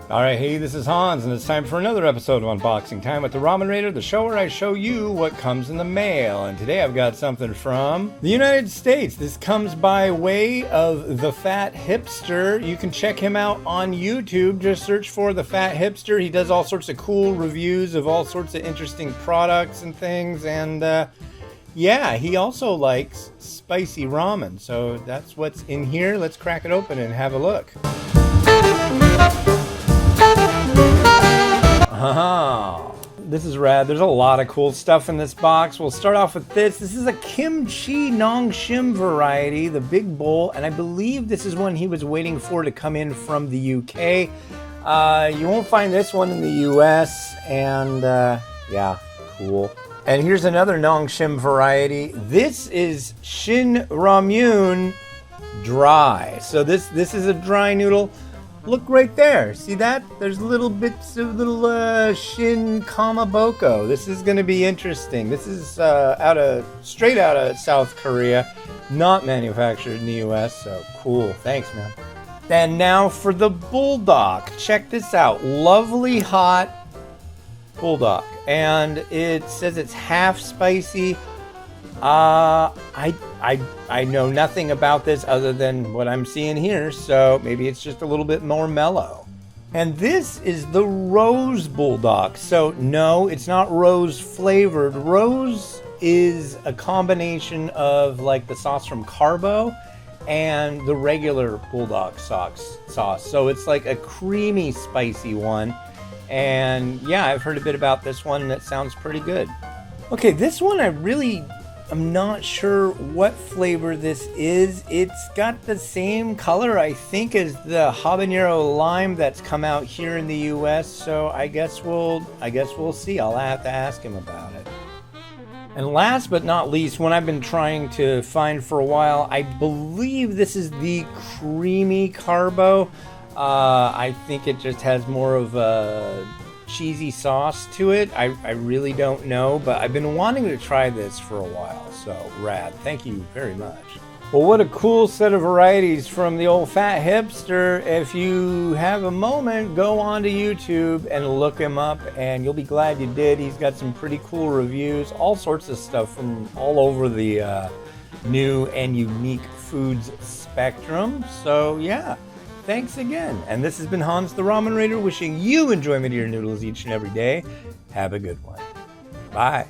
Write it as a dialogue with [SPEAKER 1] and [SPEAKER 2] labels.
[SPEAKER 1] Alright, hey, this is Hans, and it's time for another episode of Unboxing Time with the Ramen Raider, the show where I show you what comes in the mail. And today I've got something from the United States. This comes by way of the Fat Hipster. You can check him out on YouTube. Just search for the Fat Hipster. He does all sorts of cool reviews of all sorts of interesting products and things. And yeah, he also likes spicy ramen. So that's what's in here. Let's crack it open and have a look. Oh, this is rad. There's a lot of cool stuff in this box. We'll start off with this. This is a Kimchi Nong Shim variety, the big bowl, and I believe this is one he was waiting for to come in from the UK. You won't find this one in the US, and yeah, cool. And here's another Nong Shim variety. This is Shin Ramyun Dry. So this is a dry noodle. Look right there. See that? There's little bits of little Shin Kamaboko. This is going to be interesting. This is straight out of South Korea, not manufactured in the US. So cool. Thanks, man. And now for the Bulldog. Check this out. Lovely hot Bulldog, and it says it's half spicy. I know nothing about this other than what I'm seeing here, so maybe it's just a little bit more mellow. And this is the Rose Bulldog. So no, it's not rose flavored. Rose is a combination of like the sauce from Carbo and the regular Bulldog sauce. So it's like a creamy, spicy one. And yeah, I've heard a bit about this one and it sounds pretty good. Okay, this one I'm not sure what flavor this is. It's got the same color, I think, as the Habanero Lime that's come out here in the US. So I guess we'll see. I'll have to ask him about it. And last but not least, one I've been trying to find for a while, I believe this is the creamy Carbo. I think it just has more of a cheesy sauce to it. I really don't know, but I've been wanting to try this for a while, so rad. Thank you very much. Well, what a cool set of varieties from the old Fat Hipster. If you have a moment, go onto YouTube and look him up, and you'll be glad you did. He's got some pretty cool reviews, all sorts of stuff from all over the new and unique foods spectrum. So yeah, thanks again. And this has been Hans the Ramen Raider, wishing you enjoyment of your noodles each and every day. Have a good one. Bye.